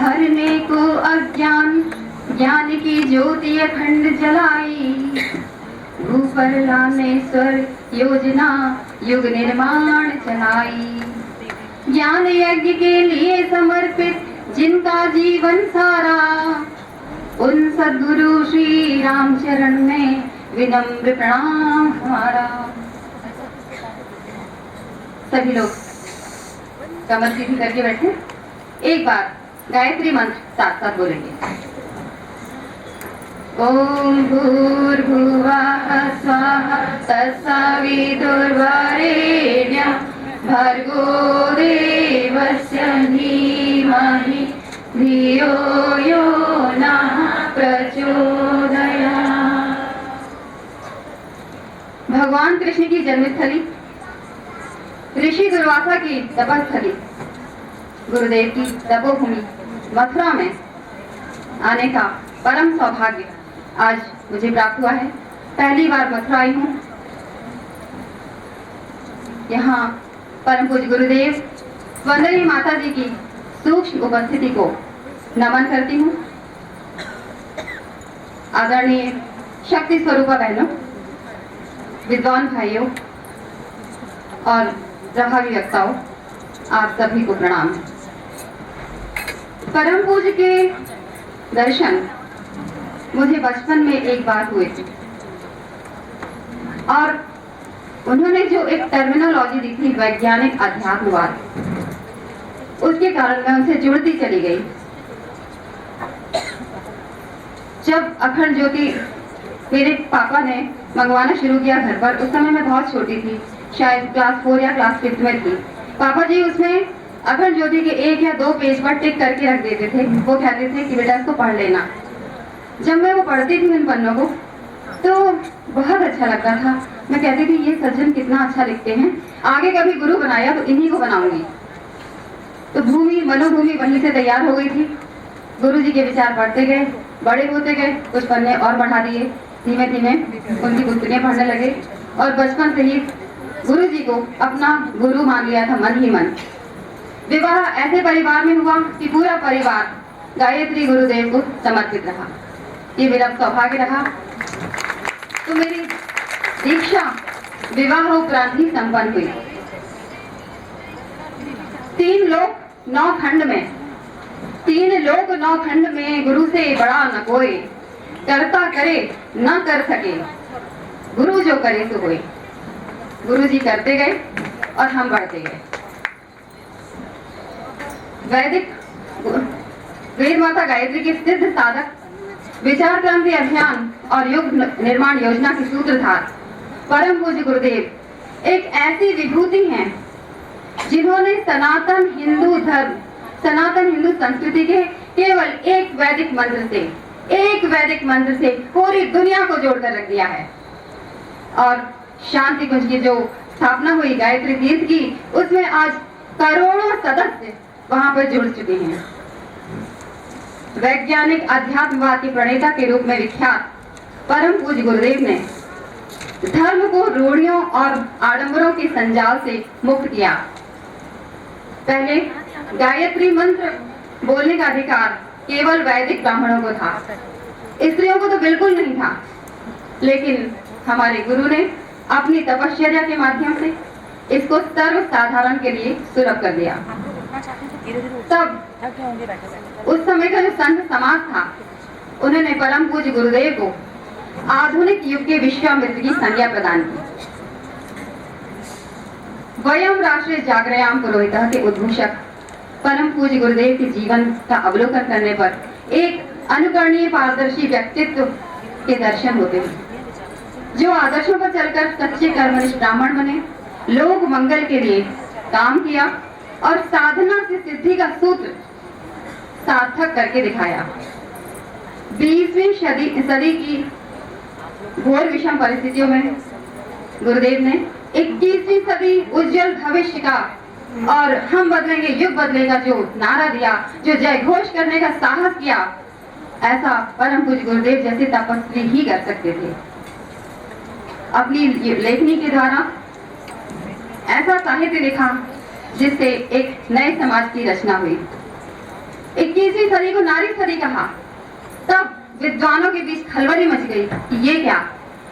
हरने को अज्ञान ज्ञान की ज्योति अखंड जलाई, ऊपर लाने स्वर योजना युग निर्माण चलाई। ज्ञान यज्ञ के लिए समर्पित जिनका जीवन सारा, उन सद्गुरु श्री राम चरण में विनम्र प्रणाम हमारा। सभी लोग कमर सीधी करके बैठे, एक बार गायत्री मंत्र साथ साथ बोलेंगे। ओम भूर्भुवः स्वः तत्सवितुर्वरेण्यं भर्गो देवस्य धीमहि धियो यो नः प्रचोदयात्। भगवान कृष्ण की जन्मस्थली, ऋषि दुर्वासा की तपस्थली, गुरुदेव की तपोभूमि मथुरा में आने का परम सौभाग्य आज मुझे प्राप्त हुआ है। पहली बार मथुरा आई हूँ। यहाँ परम पूज्य गुरुदेव वंदनीय माता जी की सूक्ष्म उपस्थिति को नमन करती हूँ। आदरणीय शक्ति स्वरूपा बहनों, विद्वान भाइयों और प्रभावी वक्ताओं, आप सभी को प्रणाम। परम पूज्य के दर्शन मुझे बचपन में एक बार हुए थे और उन्होंने जो एक टर्मिनोलॉजी दी थी वैज्ञानिक अध्यात्मवाद, उसके कारण मैं उनसे जुड़ती चली गई। जब अखंड ज्योति मेरे पापा ने मंगवाना शुरू किया घर पर, उस समय मैं बहुत छोटी थी, शायद क्लास 4 या क्लास 5 में थी। पापा जी उसमें अखंड ज्योति के 1 या 2 पेज पर टिक करके रख देते थे। वो कहते थे कि बेटा इसको पढ़ लेना। जब मैं वो पढ़ती थी इन पन्नों को तो बहुत अच्छा लगता था। मैं कहती थी ये सज्जन कितना अच्छा लिखते हैं, आगे कभी गुरु बनाया तो इन्हीं को बनाऊंगी। तो भूमि मनोभूमि वहीं से तैयार हो गई थी। गुरु जी के विचार पढ़ते गए, बड़े होते गए, कुछ पन्ने और बढ़ा दिए, धीमे धीमे उनकी पुस्तकें पढ़ने लगे और बचपन से ही गुरु जी को अपना गुरु मान लिया था मन ही मन। विवाह ऐसे परिवार में हुआ कि पूरा परिवार गायत्री गुरुदेव को समर्पित रहा। ये मेरा सौभाग्य रहा। तो मेरी दीक्षा विवाह उपरांत ही संपन्न हुई। 3 लोक 9 खंड में, 3 लोक 9 खंड में गुरु से बड़ा न कोई, करता करे न कर सके, गुरु जो करे सो होए। गुरु जी करते गए और हम बढ़ते गए। वेद माता गायत्री के सिद्ध साधक, विचार क्रांति अभियान और युग निर्माण योजना के सूत्रधार परम पूज्य गुरुदेव एक ऐसी विभूति हैं जिन्होंने सनातन हिंदू धर्म, सनातन हिंदू संस्कृति के केवल एक वैदिक मंत्र से पूरी दुनिया को जोड़कर रख दिया है। और शांति कुंज की जो स्थापना हुई गायत्री तीर्थ की, उसमें आज करोड़ों सदस्य वहां पर जुड़ चुके हैं। वैज्ञानिक अध्यात्मवाद के प्रणेता के रूप में विख्यात परम पूज्य गुरुदेव ने धर्म को रूढ़ियों और आडंबरों के संजाल से मुक्त किया। पहले गायत्री मंत्र बोलने का अधिकार केवल वैदिक ब्राह्मणों को था, स्त्रियों को तो बिल्कुल नहीं था। लेकिन हमारे गुरु ने अपनी तपश्चर्या के माध्यम से इसको सर्वसाधारण के लिए सुलभ कर दिया। तब उस समय का जो संत समाज था, उन्होंने परम पूज्य गुरुदेव को आधुनिक युग के विश्वामित्र की संज्ञा प्रदान की। वयम राष्ट्रीय जागरयाम पुरोहितः के उद्घोषक परम पूज्य गुरुदेव के जीवन का अवलोकन करने पर एक अनुकरणीय पारदर्शी व्यक्तित्व के दर्शन होते हैं, जो आदर्शों पर चलकर सच्चे कर्मनिष्ठ ब्राह्मण बने, लोक मंगल के लिए काम किया और साधना से सिद्धि का सूत्र सार्थक करके दिखाया। 20वीं सदी की घोर विषम परिस्थितियों में गुरुदेव ने 21वीं सदी उज्जवल भविष्य का और हम बदलेंगे युग बदलेगा जो नारा दिया, जो जय घोष करने का साहस किया, ऐसा परम पूज्य गुरुदेव जैसे तपस्वी ही कर सकते थे। अपनी लेखनी के द्वारा ऐसा साहित्य लिखा जिससे एक नए समाज की रचना हुई। 21वीं सदी को नारी सदी कहा, तब विद्वानों के बीच खलबली मच गई कि ये क्या,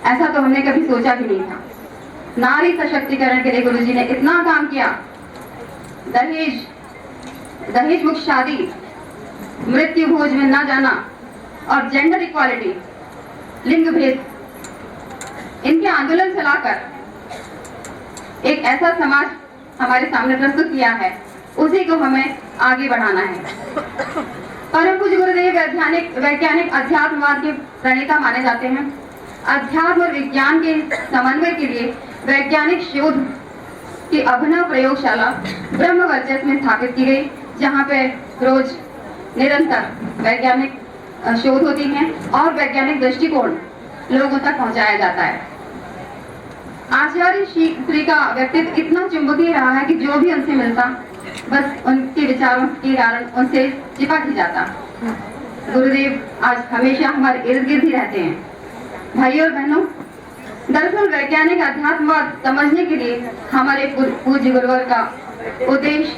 ऐसा तो हमने कभी सोचा भी नहीं था। नारी सशक्तिकरण के लिए गुरुजी ने इतना काम किया। दहेज मुक्त शादी, मृत्यु भोज में ना जाना और जेंडर इक्वालिटी, लिंग भेद, इनके आंदोलन चलाकर एक ऐसा समाज हमारे सामने प्रस्तुत किया है, उसी को हमें आगे बढ़ाना है। परम पूज्य गुरुदेव वैज्ञानिक अध्यात्मवाद के प्रणेता माने जाते हैं। अध्यात्म और विज्ञान के समन्वय के लिए वैज्ञानिक शोध की अभिनव प्रयोगशाला ब्रह्मवर्चस्व में स्थापित की गई, जहाँ पे रोज निरंतर वैज्ञानिक शोध होती हैं और वैज्ञानिक दृष्टिकोण लोगों तक पहुंचाया जाता है। आचार्य श्री का व्यक्तित्व इतना चुंबकीय रहा है कि जो भी उनसे मिलता बस उनके विचारों के कारण उनसे चिपक ही जाता। गुरुदेव आज हमेशा हमारे इर्द गिर्द ही रहते हैं। भाइयों और बहनों, दरअसल वैज्ञानिक अध्यात्मवाद समझने के लिए हमारे पूज्य गुरुवर का उद्देश्य,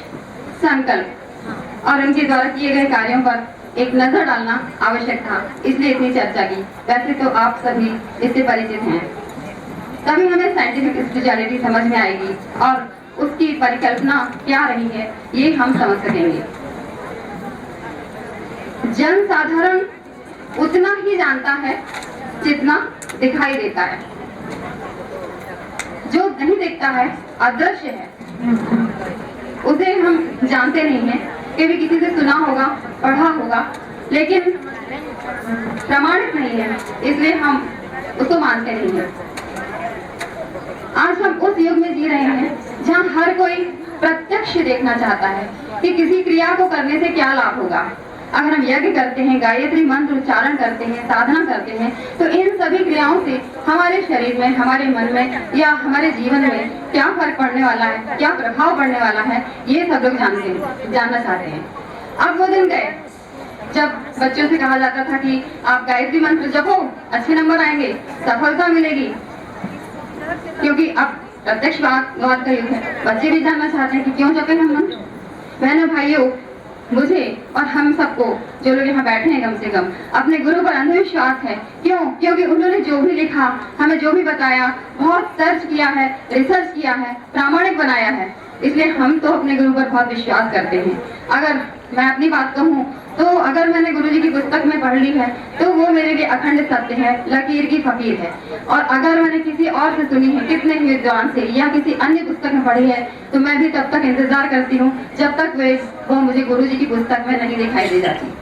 संकल्प और उनके द्वारा किए गए कार्यों पर एक नजर डालना आवश्यक था, इसलिए इतनी चर्चा की। वैसे तो आप सभी इससे परिचित हैं, तभी हमें साइंटिफिक स्पिरिचुअलिटी समझ में आएगी और उसकी परिकल्पना क्या रही है ये हम समझ सकेंगे। जन साधारण उतना ही जानता है जितना दिखाई देता है। जो नहीं दिखता है, अदृश्य है, उसे हम जानते नहीं हैं। कभी किसी से सुना होगा, पढ़ा होगा, लेकिन प्रमाणित नहीं है, इसलिए हम उसको मानते नहीं हैं। आज हम उस युग में जी रहे हैं जहाँ हर कोई प्रत्यक्ष देखना चाहता है कि किसी क्रिया को करने से क्या लाभ होगा। अगर हम यज्ञ करते हैं, गायत्री मंत्र उच्चारण करते हैं, साधना करते हैं, तो इन सभी क्रियाओं से हमारे शरीर में, हमारे मन में या हमारे जीवन में क्या फर्क पड़ने वाला है, क्या प्रभाव पड़ने वाला है, ये सब लोग जानना चाहते हैं। अब वो दिन गए जब बच्चों से कहा जाता था कि आप गायत्री मंत्र जपो, अच्छे नंबर आएंगे, सफलता मिलेगी, क्योंकि अब प्रत्यक्षवाद का युग है। बच्चे भी जानना चाहते हैं कि क्यों जपे हम मंत्र। बहनों भाइयों, मुझे और हम सबको, जो लोग यहाँ बैठे हैं, कम से कम अपने गुरु पर अंधविश्वास है। क्यों? क्योंकि उन्होंने जो भी लिखा, हमें जो भी बताया, बहुत सर्च किया है, रिसर्च किया है, प्रामाणिक बनाया है, इसलिए हम तो अपने गुरु पर बहुत विश्वास करते हैं। अगर मैं अपनी बात कहूँ तो अगर मैंने गुरुजी की पुस्तक में पढ़ ली है तो वो मेरे लिए अखंड सत्य है, लकीर की फकीर है। और अगर मैंने किसी और से सुनी है, कितने ही विद्वान से या किसी अन्य पुस्तक में पढ़ी है, तो मैं भी तब तक इंतजार करती हूँ जब तक वो मुझे गुरुजी की पुस्तक में नहीं दिखाई दे जाती।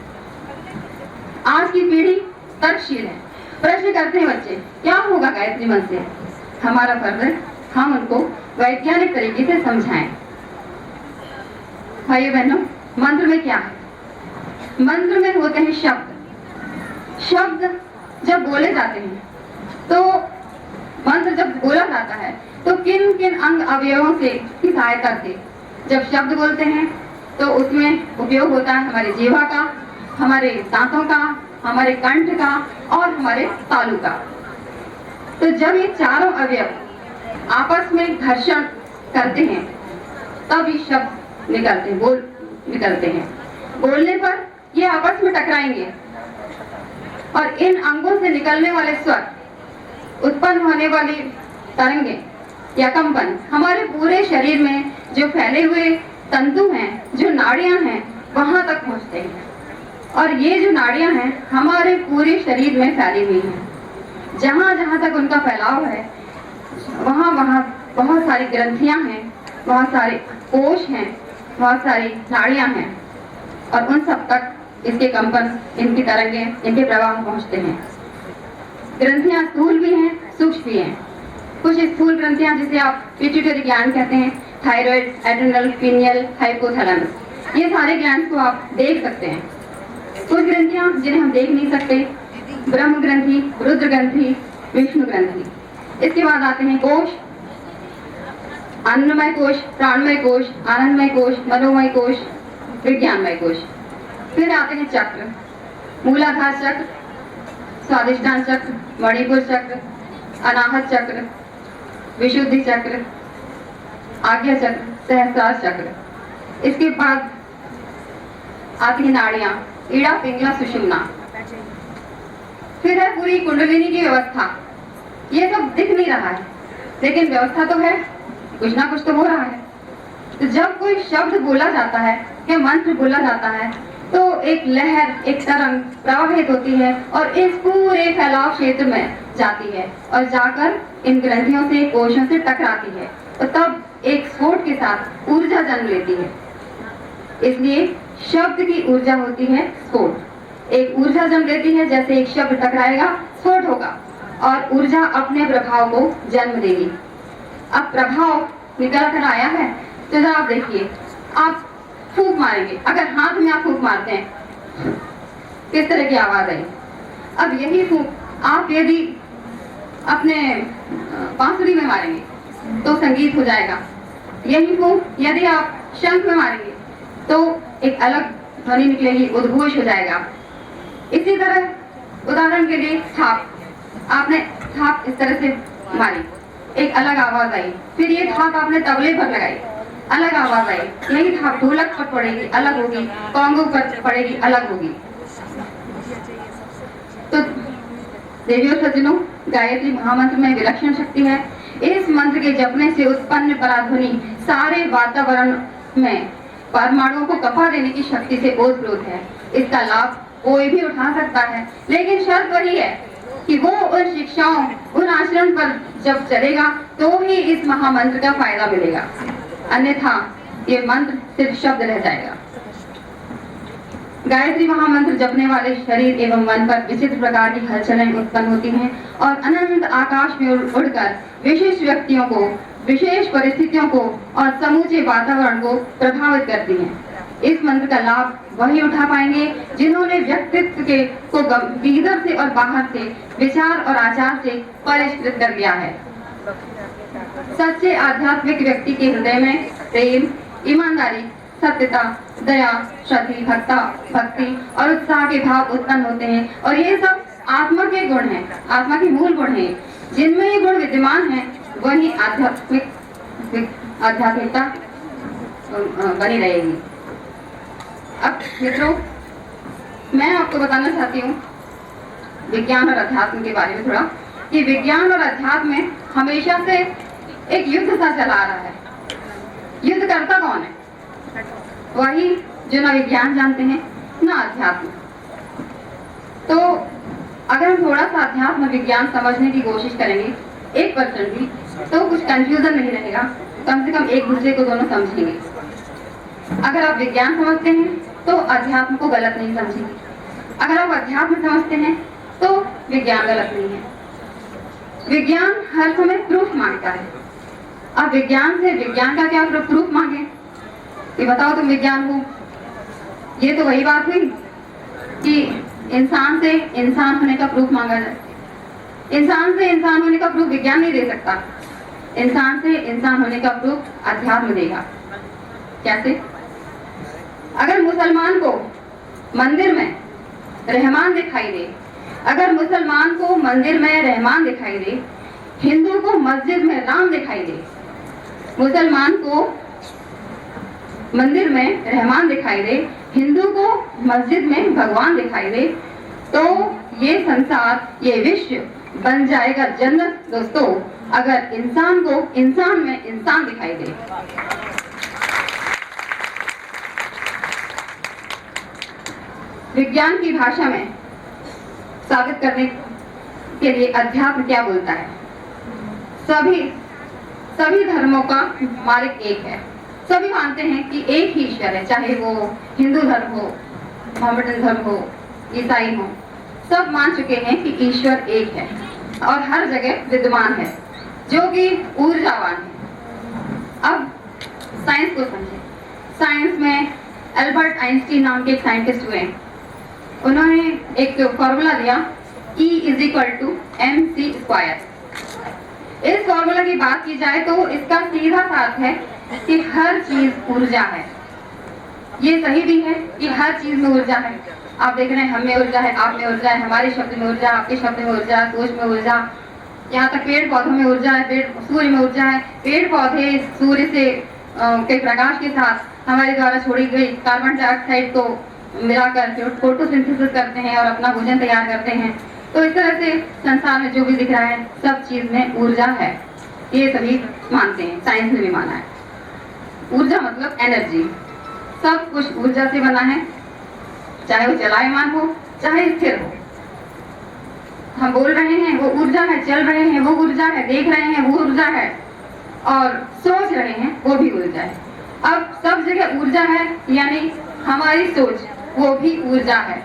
आज की पीढ़ी तर्कशील है, प्रश्न करते हैं बच्चे, क्या होगा गायत्री मंत्र से? हमारा फर्ज है हम उनको वैज्ञानिक तरीके से समझाएं। भाइयों बहनों, मंत्र में क्या है? मंत्र में होते हैं शब्द। शब्द जब बोले जाते हैं, तो मंत्र जब बोला जाता है तो किन किन अंग अवयवों से की सहायता से जब शब्द बोलते हैं तो उसमें उपयोग होता है हमारे जीवा का, हमारे दांतों का, हमारे कंठ का और हमारे तालू का। तो जब ये चारों अवयव आपस में घर्षण करते हैं तब ये शब्द निकलते हैं, बोल निकलते हैं। बोलने पर ये आपस में टकराएंगे और इन अंगों से निकलने वाले स्वर, उत्पन्न होने वाली तरंगे या कंपन हमारे पूरे शरीर में जो फैले हुए तंतु हैं, जो नाड़ियां हैं, वहां तक पहुंचते हैं। और ये जो नाड़ियां हैं हमारे पूरे शरीर में फैली हुई हैं। जहां जहां तक उनका फैलाव है वहां वहां बहुत सारी ग्रंथियां हैं, बहुत सारे कोश हैं, बहुत सारी नाड़ियां हैं और उन सब तक इसके कंपन, इनकी तरंगे, इनके प्रवाह पहुंचते हैं। ग्रंथियां स्थूल भी हैं, सूक्ष्म भी हैं। कुछ स्थूल ग्रंथियां जिसे आप पिट्यूटरी ग्लैंड कहते हैं, थायराइड, एड्रिनल, पीनियल, हाइपोथैलेमस, ये सारे ग्लैंड को आप देख सकते हैं। कुछ ग्रंथियां जिन्हें हम देख नहीं सकते, ब्रह्म ग्रंथि, रुद्र ग्रंथि, विष्णु ग्रंथि। इसके बाद आते हैं कोश, अन्नमय कोश, प्राणमय कोश, आनंदमय कोश, मनोमय कोश, विज्ञानमय कोश। फिर आते हैं चक्र, मूलाधार चक्र, स्वादिष्टान चक्र, मणिपुर चक्र, अनाहत चक्र, विशुद्धि चक्र, आज्ञा चक्र, सहस्रार चक्र। इसके बाद आती है नाड़ियां, ईड़ा, पिंगला, सुषुम्ना। फिर है पूरी कुंडलिनी की व्यवस्था। ये सब दिख नहीं रहा है, लेकिन व्यवस्था तो है, कुछ ना कुछ तो हो रहा है। तो जब कोई शब्द बोला जाता है या मंत्र बोला जाता है तो एक लहर, एक तरंग प्रवाहित होती है और इस पूरे फैलाव क्षेत्र में जाती है और जाकर इन ग्रंथियों से, कोशों से टकराती है और तब एक स्फोट के साथ ऊर्जा जन्म लेती है। इसलिए शब्द की ऊर्जा होती है स्फोट। एक ऊर्जा जन्म लेती है, जैसे एक शब्द टकराएगा स्फोट होगा और ऊर्जा अपने प्रभाव को जन्म देगी। अब प्रभाव निकल कर आया है तो जरा आप देखिए, आप फूंक मारेंगे, अगर हाथ में आप फूंक मारते हैं किस तरह की आवाज आई। अब यही फूंक आप यदि अपने बांसुरी में मारेंगे तो संगीत हो जाएगा। यही फूंक यदि आप शंख में मारेंगे तो एक अलग ध्वनि निकलेगी, उद्घोष हो जाएगा। इसी तरह उदाहरण के लिए थाप, आपने थाप इस तरह से मारी, एक अलग आवाज आई। फिर ये थाप आपने तबले पर लगाई, अलग आवाज आई। यही थाप ढोलक पर पड़ेगी, अलग होगी, कॉन्गो पर पड़ेगी, अलग होगी। तो देवियों सज्जनों, गायत्री महामंत्र में विलक्षण शक्ति है। इस मंत्र के जपने से उत्पन्न पराध्वनि सारे वातावरण में परमाणुओं को कपा देने की शक्ति से ओतप्रोत है। इसका लाभ कोई भी उठा सकता है, लेकिन शर्त वही है कि वो उन शिक्षाओं, उन आचरण पर जब चलेगा तो ही इस महामंत्र का फायदा मिलेगा, अन्यथा ये मंत्र सिर्फ शब्द रह जाएगा। गायत्री महामंत्र जपने वाले शरीर एवं मन पर विचित्र प्रकार की हलचलें उत्पन्न होती हैं और अनंत आकाश में उड़कर विशेष व्यक्तियों को, विशेष परिस्थितियों को और समूचे वातावरण को प्रभावित करती हैं। इस मंत्र का लाभ वही उठा पाएंगे जिन्होंने व्यक्तित्व के को भीतर से और बाहर से, विचार और आचार से परिष्कृत कर लिया है। सच्चे आध्यात्मिक व्यक्ति के हृदय में प्रेम, ईमानदारी, सत्यता, दया, श्रद्धा, भक्ति और उत्साह के भाव उत्पन्न होते हैं और ये सब आत्मा के गुण हैं, आत्मा के मूल गुण हैं। जिनमें ये गुण विद्यमान हैं वही आध्यात्मिकता बनी रहेगी। अब मित्रों, मैं आपको बताना चाहती हूँ विज्ञान और अध्यात्म के बारे में थोड़ा, कि विज्ञान और अध्यात्म में हमेशा से एक युद्ध सा चला आ रहा है। युद्ध करता कौन है? वही जो ना विज्ञान जानते हैं ना अध्यात्म। तो अगर हम थोड़ा सा अध्यात्म विज्ञान समझने की कोशिश करेंगे 1% भी, तो कुछ कंफ्यूजन नहीं रहेगा, कम से कम एक दूसरे को दोनों समझेंगे। अगर आप विज्ञान समझते हैं तो अध्यात्म को गलत नहीं समझेंगे, अगर आप अध्यात्म समझते हैं तो विज्ञान गलत नहीं है। विज्ञान हर समय प्रूफ मांगता है। अब विज्ञान से विज्ञान का क्या प्रूफ मांगे? ये बताओ तुम विज्ञान हो। ये तो वही बात हुई कि इंसान से इंसान होने का प्रूफ मांगा जाए। इंसान से इंसान होने का प्रूफ विज्ञान नहीं दे सकता, इंसान से इंसान होने का प्रूफ अध्यात्म देगा। कैसे? अगर मुसलमान को मंदिर में रहमान दिखाई दे, अगर मुसलमान को मंदिर में रहमान दिखाई दे, हिंदू को मस्जिद में राम दिखाई दे, मुसलमान को मंदिर में रहमान दिखाई दे, हिंदू को मस्जिद में भगवान दिखाई दे, तो ये संसार, ये विश्व बन जाएगा जन्नत दोस्तों, अगर इंसान को इंसान में इंसान दिखाई दे। विज्ञान की भाषा में साबित करने के लिए अध्यात्म क्या बोलता है? सभी धर्मों का मालिक एक है। सभी मानते हैं कि एक ही ईश्वर है, चाहे वो हिंदू धर्म हो, मोहम्मदन धर्म हो, ईसाई हो, सब मान चुके हैं कि ईश्वर एक है और हर जगह विद्यमान है, जो कि ऊर्जावान है। अब साइंस को समझें। साइंस में एल्बर्ट आइंस्टीन नाम के एक साइंटिस्ट हुए, उन्होंने एक फॉर्मूला दिया E = mc²। इस फॉर्मूला की बात की जाए तो इसका सीधा अर्थ है कि हर चीज ऊर्जा है। ये सही भी है कि हर चीज में ऊर्जा है। आप देख रहे हैं, हम में ऊर्जा है, आप में ऊर्जा है, हमारे शब्द में ऊर्जा, आपके शब्द में ऊर्जा, सोच में ऊर्जा, यहाँ तक पेड़ पौधों में ऊर्जा है, सूर्य में ऊर्जा है। पेड़ पौधे सूर्य से के प्रकाश के साथ हमारे द्वारा छोड़ी गई कार्बन डाइऑक्साइड को मिलाकर फोटोसिंथेसिस करते हैं और अपना भोजन तैयार करते हैं। तो इस तरह से संसार में जो भी दिख रहा है सब चीज में ऊर्जा है, ये सभी मानते हैं, साइंस ने भी माना है। ऊर्जा मतलब एनर्जी, सब कुछ ऊर्जा से बना है, चाहे वो चलायमान हो चाहे स्थिर हो। हम बोल रहे हैं वो ऊर्जा है, चल रहे हैं वो ऊर्जा है, देख रहे हैं वो ऊर्जा है, और सोच रहे हैं वो भी ऊर्जा है। अब सब जगह ऊर्जा है, यानी हमारी सोच वो भी ऊर्जा है।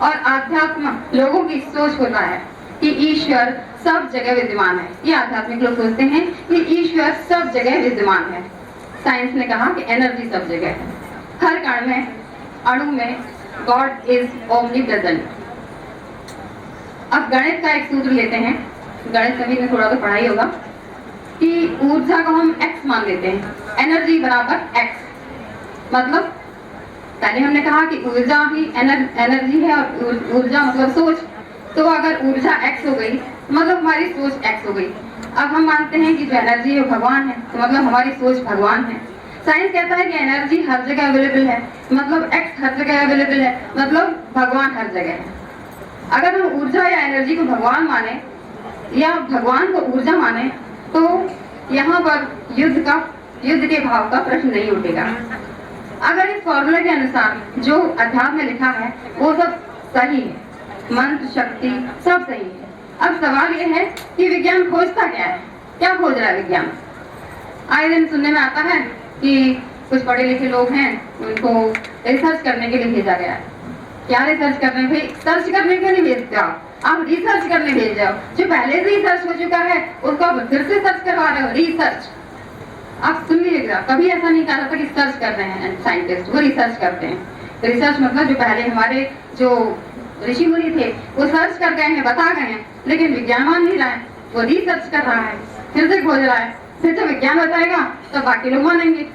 और आध्यात्म लोगों की सोच होता है कि ईश्वर सब जगह विद्यमान है। ये आध्यात्मिक लोग सोचते हैं कि ईश्वर सब जगह विद्यमान है। साइंस ने कहा कि एनर्जी सब जगह है, हर कण में, अणु में गॉड इज ओमनी प्रेजेंट। अब गणित का एक सूत्र लेते हैं, गणित सभी ने थोड़ा तो पढ़ाई होगा, कि ऊर्जा को हम x मान लेते हैं, एनर्जी बराबर x। मतलब पहले हमने कहा कि ऊर्जा ही एनर्जी है और ऊर्जा मतलब सोच। तो अगर ऊर्जा x हो गई मतलब हमारी सोच x हो गई। अब हम मानते हैं कि जो एनर्जी है भगवान है, तो मतलब हमारी सोच भगवान है। साइंस कहता है कि एनर्जी हर जगह अवेलेबल है, मतलब x हर जगह अवेलेबल है, मतलब भगवान हर जगह है। अगर हम ऊर्जा या एनर्जी को भगवान माने या भगवान को ऊर्जा माने तो यहाँ पर युद्ध के भाव का प्रश्न नहीं उठेगा। अगर इस फॉर्मूले के अनुसार जो अध्यात्म में लिखा है वो सब सही है, मंत्र शक्ति सब सही है। अब सवाल ये है कि विज्ञान खोजता क्या है, क्या खोज रहा है विज्ञान? आए दिन सुनने में आता है कि कुछ पढ़े लिखे लोग हैं, उनको रिसर्च करने के लिए भेजा गया है। क्या रिसर्च करने? भाई सर्च करने के लिए भेजते हो आप रिसर्च करने भेज जाओ। जो पहले से ही सर्च हो चुका है उसको आप फिर से सर्च करवा रहे हो, रिसर्च। आप सुन लीजिएगा, कभी ऐसा नहीं कहा था कि सर्च कर रहे हैं साइंटिस्ट, वो रिसर्च करते हैं। रिसर्च मतलब जो पहले हमारे जो ऋषि मुनि थे वो सर्च कर गए हैं, बता गए हैं, लेकिन विज्ञान मान नहीं रहा है, वो रिसर्च कर रहा है, फिर से खोज रहा है। फिर तो विज्ञान बताएगा तो बाकी लोग मानेंगे।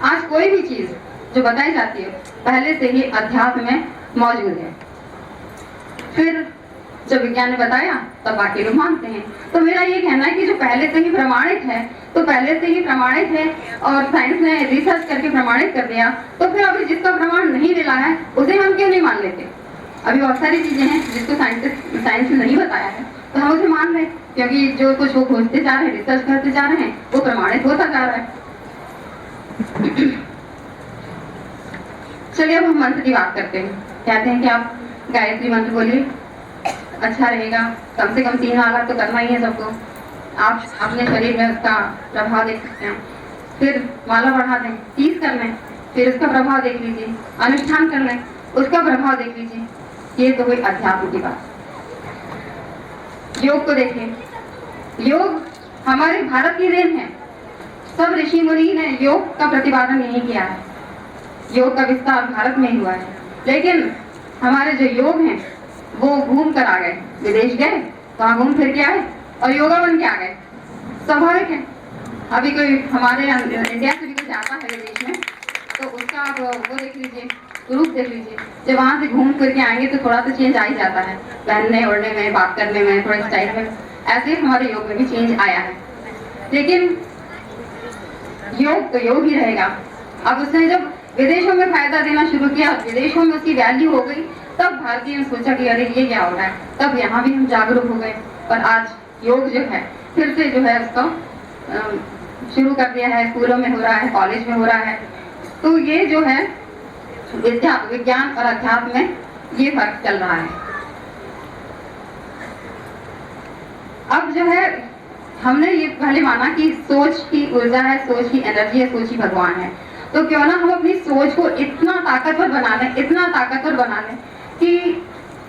आज कोई भी चीज जो बताई जाती है पहले से ही अध्यात्म में मौजूद है, फिर जब विज्ञान ने बताया तब बाकी लोग मानते हैं। तो मेरा ये कहना है कि जो पहले से ही प्रमाणित है तो पहले से ही प्रमाणित है, और साइंस ने रिसर्च करके प्रमाणित कर दिया, तो फिर अभी जिसका प्रमाण नहीं मिला है उसे हम क्यों नहीं मान लेते? अभी बहुत सारी चीजें हैं जिसको साइंस ने नहीं बताया है, तो हम उसे मान लें, क्योंकि जो कुछ वो खोजते जा रहे हैं, रिसर्च करते जा रहे हैं, वो प्रमाणित होता जा रहा है। चलिए अब हम मंत्र की बात करते हैं। कहते हैं कि आप गायत्री मंत्र बोलिए, अच्छा रहेगा। कम से कम 3 माला तो करना ही है सबको। आप अपने शरीर में उसका प्रभाव देख सकते हैं। फिर माला बढ़ा दें, 30 कर लें, फिर उसका प्रभाव देख लीजिए। अनुष्ठान कर लें, उसका प्रभाव देख लीजिए। ये तो कोई अध्यात्म की बात। योग को देखें, योग हमारे भारत की देन है। सब ऋषि मुनि ने योग का प्रतिपादन नहीं किया है, योग का विस्तार भारत में ही हुआ है। लेकिन हमारे जो योग हैं वो घूम कर आ गए, विदेश गए, वहां घूम फिर के आए और योगा बन के आ गए। स्वाभाविक है। अभी कोई हमारे इंडिया से भी कोई जाता है विदेश में तो उसका आप वो देख लीजिए, रूप देख लीजिए। जब वहां से घूम फिर के आएंगे तो थोड़ा तो चेंज आ ही जाता है, पहनने ओढ़ने में, बात करने में, थोड़े स्टाइल में। ऐसे ही हमारे योग में भी चेंज आया है, लेकिन योग तो योग ही रहेगा। अब उसने जब विदेशों में फायदा देना शुरू किया, विदेशों में उसकी वैल्यू हो गई, तब भारतीय ने सोचा कि अरे ये क्या हो रहा है, तब यहाँ भी हम जागरूक हो गए। और आज योग जो है फिर से जो है उसको शुरू कर दिया है, स्कूलों में हो रहा है, कॉलेज में हो रहा है। तो ये जो है विज्ञान और अध्यात्म में ये फर्क चल रहा है। अब जो है हमने ये पहले माना कि सोच ही ऊर्जा है, सोच ही एनर्जी है, सोच ही भगवान है। तो क्यों ना हम अपनी सोच को इतना ताकतवर बना लें, इतना ताकतवर बना लें कि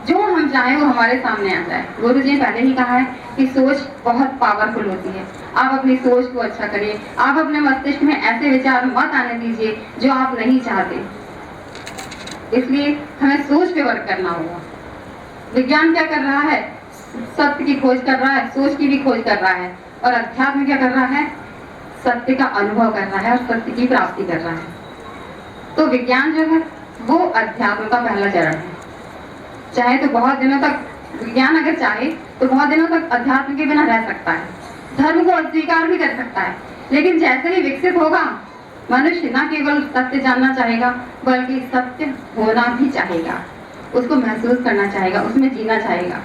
जो हम चाहें वो हमारे सामने आ जाए। गुरु जी ने पहले ही कहा है कि सोच बहुत पावरफुल होती है। आप अपनी सोच को अच्छा करिए, आप अपने मस्तिष्क में ऐसे विचार मत आने दीजिए जो आप नहीं चाहते। इसलिए हमें सोच पे वर्क करना होगा। विज्ञान क्या कर रहा है? सत्य की खोज कर रहा है, सोच की भी खोज कर रहा है। और अध्यात्म क्या कर रहा है? सत्य का अनुभव कर रहा है और सत्य की प्राप्ति कर रहा है। तो विज्ञान जो है वो अध्यात्म का पहला चरण है। चाहे तो बहुत दिनों तक विज्ञान अगर चाहे तो बहुत दिनों तक अध्यात्म के बिना रह सकता है, धर्म को अस्वीकार भी कर सकता है, लेकिन जैसे ही विकसित होगा मनुष्य न केवल सत्य जानना चाहेगा बल्कि सत्य होना भी चाहेगा, उसको महसूस करना चाहेगा, उसमें जीना चाहेगा।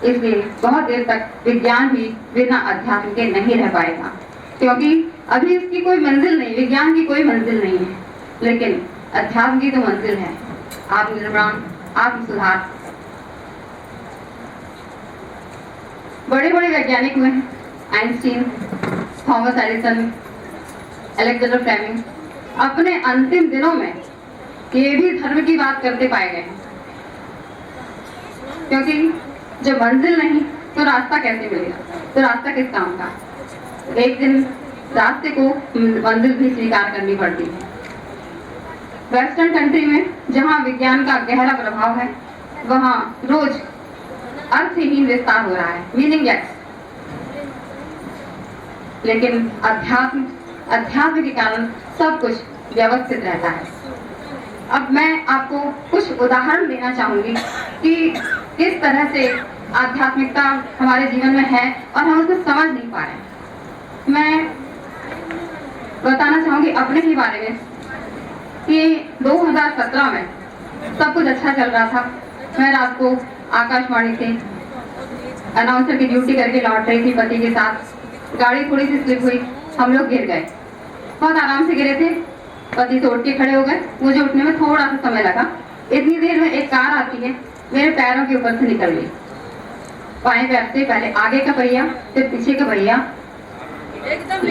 इसलिए बहुत देर तक विज्ञान भी बिना अध्यात्म के नहीं रह पाएगा, क्योंकि अभी इसकी कोई मंजिल नहीं, विज्ञान की कोई मंजिल नहीं है, लेकिन अध्यात्म की तो मंजिल है, आत्मनिर्माण, आत्म सुधार। बड़े बड़े वैज्ञानिक हुए हैं, Einstein, Thomas Edison, Alexander Fleming, अपने अंतिम दिनों में ये भी धर्म की बात करते पाए गए, क्योंकि जब मंजिल नहीं तो रास्ता कैसे मिलेगा, तो रास्ता किस काम का। एक दिन रास्ते को मंजिल भी स्वीकार करनी पड़ती है। वेस्टर्न कंट्री में जहाँ विज्ञान का गहरा प्रभाव है, वहाँ रोज अर्थहीन विस्तार हो रहा है, मीनिंगलेस। लेकिन अध्यात्म के कारण सब कुछ व्यवस्थित रहता है। अब मैं आपको कुछ उदाहरण देना चाहूंगी कि किस तरह से आध्यात्मिकता हमारे जीवन में है और हम उसको समझ नहीं पा रहे। मैं बताना चाहूंगी अपने ही बारे में कि 2017 में सब कुछ अच्छा चल रहा था। मैं रात को आकाशवाणी से अनाउंसर की ड्यूटी करके लौट रही थी पति के साथ। गाड़ी थोड़ी सी स्लिप हुई, हम लोग गिर गए, बहुत आराम से गिरे थे। पति तो उठ के खड़े हो गए, मुझे उठने में थोड़ा सा समय लगा। इतनी देर में एक कार आती है, मेरे पैरों के ऊपर से निकल गई। बाएं पैर से पहले आगे का पहिया, फिर पीछे का पहिया, एकदम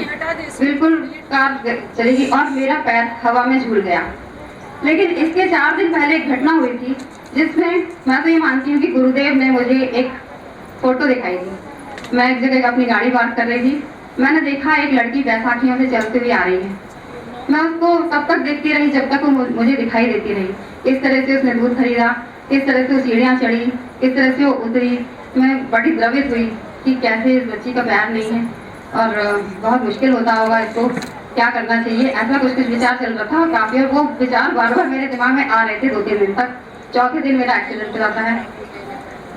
बिल्कुल कार चली गई और मेरा पैर हवा में झूल गया। लेकिन इसके 4 दिन पहले एक घटना हुई थी जिसमें मैं तो ये मानती हूँ कि गुरुदेव ने मुझे एक फोटो दिखाई थी। मैं एक जगह अपनी गाड़ी पार्क कर रही थी, मैंने देखा एक लड़की बैसाखियों से चलती हुई आ रही है। मैं उसको तब तक देखती रही जब तक वो मुझे दिखाई देती रही। इस तरह से उसने दूध खरीदा, इस तरह से वो सीढ़ियाँ चढ़ी, इस तरह से वो उतरी। मैं बड़ी द्रवित हुई कि कैसे इस बच्ची का पैर नहीं है और बहुत मुश्किल होता होगा, इसको क्या करना चाहिए, ऐसा कुछ विचार चल रहा था काफी। और वो विचार बार बार मेरे दिमाग में आ रहे थे 2-3 दिन तक। चौथे दिन मेरा एक्सीडेंट हो जाता है।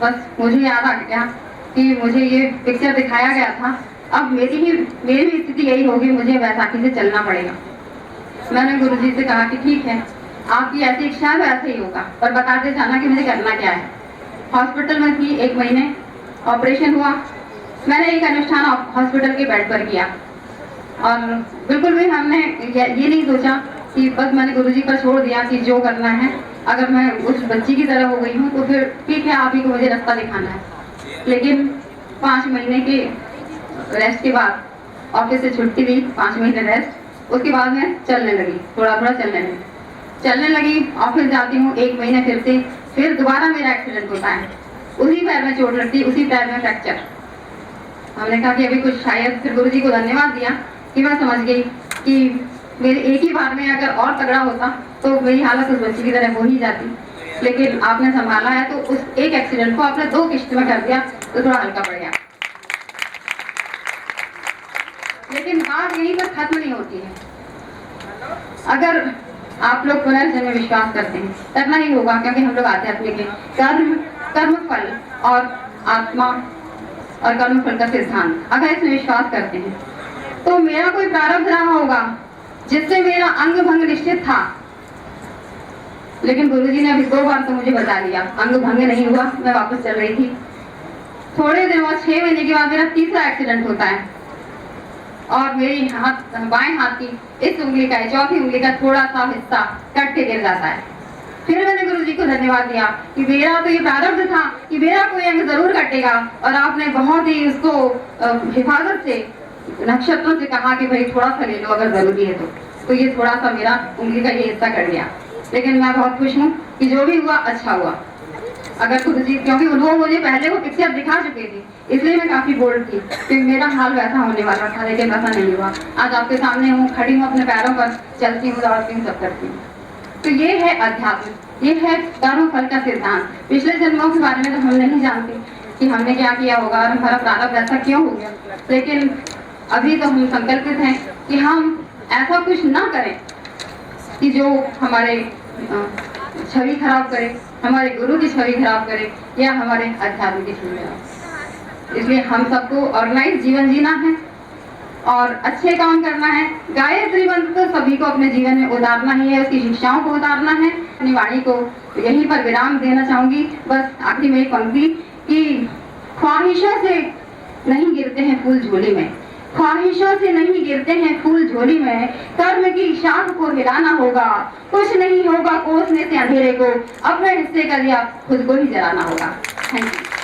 बस मुझे याद आ गया कि मुझे ये पिक्चर दिखाया गया था, अब मेरी भी स्थिति यही होगी, मुझे बैसाखी से चलना पड़ेगा। मैंने गुरुजी से कहा कि ठीक है, आपकी ऐसी इच्छा है तो ऐसे ही होगा, पर बताते जाना कि मुझे करना क्या है। हॉस्पिटल में थी 1 महीने, ऑपरेशन हुआ। मैंने एक अनुष्ठान हॉस्पिटल के बेड पर किया और बिल्कुल भी हमने ये नहीं सोचा कि बस मैंने गुरुजी पर छोड़ दिया कि जो करना है, अगर मैं उस बच्ची की तरह हो गई हूँ तो फिर ठीक है, आप ही को मुझे रास्ता दिखाना है। लेकिन 5 महीने के रेस्ट के बाद ऑफिस से छुट्टी दी, 5 महीने रेस्ट, उसके बाद मैं चलने लगी, थोड़ा थोड़ा चलने लगी। ऑफिस जाती हूँ 1 महीने, फिर दोबारा मेरा एक्सीडेंट होता है। उसी पैर में चोट लगती, उसी पैर में फ्रैक्चर। हमने कहा कि अभी कुछ शायद, फिर गुरुजी को धन्यवाद दिया कि मैं समझ गई कि मेरे एक ही बार में अगर और तगड़ा होता तो मेरी हालत उस बच्ची की तरह हो ही जाती। लेकिन आपने संभाला है तो उस एक एक्सीडेंट को आपने 2 किस्त में कर दिया तो थोड़ा हल्का पड़ गया। लेकिन बात यहीं पर खत्म नहीं होती है। अगर आप लोग पुनर्जन्म में विश्वास करते हैं, करना ही होगा क्योंकि हम लोग आध्यात्मिक हैं। कर्म फल और आत्मा और कर्म फल का सिद्धांत, अगर इसमें विश्वास करते हैं तो मेरा कोई प्रारब्ध रहा होगा जिससे मेरा अंग भंग निश्चित था। लेकिन गुरुजी ने अभी 2 बार तो मुझे बता दिया, अंग भंग नहीं हुआ। मैं वापस चल रही थी। थोड़े दिन बाद 6 महीने के बाद मेरा तीसरा एक्सीडेंट होता है और मेरी बाएं हाथ की इस उंगली का, चौथी उंगली का थोड़ा सा हिस्सा कट के गिर जाता है। फिर मैंने गुरुजी को धन्यवाद दिया कि मेरा तो ये प्रारब्ध था कि मेरा कोई अंग जरूर कटेगा, और आपने बहुत ही उसको हिफाजत से नक्षत्रों से कहा कि भाई थोड़ा सा ले लो अगर जरूरी है तो ये थोड़ा सा मेरा उंगली का ये हिस्सा कट गया। लेकिन मैं बहुत खुश हूँ कि जो भी हुआ अच्छा हुआ। अगर गुरुजी, क्योंकि वो मुझे पहले वो पिक्चर दिखा चुके थे, इसलिए मैं काफी बोल्ड थी कि मेरा हाल वैसा होने वाला था, लेकिन वैसा नहीं हुआ। आज आपके सामने हूँ, खड़ी हूँ, अपने पैरों पर चलती हूँ, दौड़ती हूँ, सब करती हूँ। तो ये है अध्यात्म, ये है कर्म फल का सिद्धांत। पिछले जन्मों के बारे में तो हम नहीं जानते कि हमने क्या किया होगा और हमारा प्रारब्ध ऐसा क्यों हो गया, लेकिन अभी तो हम संकल्पित हैं कि हम ऐसा कुछ ना करें कि जो हमारे छवि खराब करे, हमारे गुरु की छवि खराब करे या हमारे अध्यात्म की छवि खराब। इसलिए हम सबको ऑर्गेनाइज जीवन जीना है, और अच्छे काम करना है। गायत्री मंत्र तो सभी को अपने जीवन में उतारना ही है, उसकी शिक्षाओं को उतारना है। अपनी वाणी को यहीं पर विराम देना चाहूंगी। बस आखिरी में एक पंक्ति कि ख्वाहिशों से नहीं गिरते हैं फूल झोली में, ख्वाहिशों से नहीं गिरते हैं फूल झोली में, कर्म की शाख को हिलाना होगा, कुछ नहीं होगा कोसने से अंधेरे को, अपने हिस्से का दिया खुद को ही जलाना होगा। Thank you.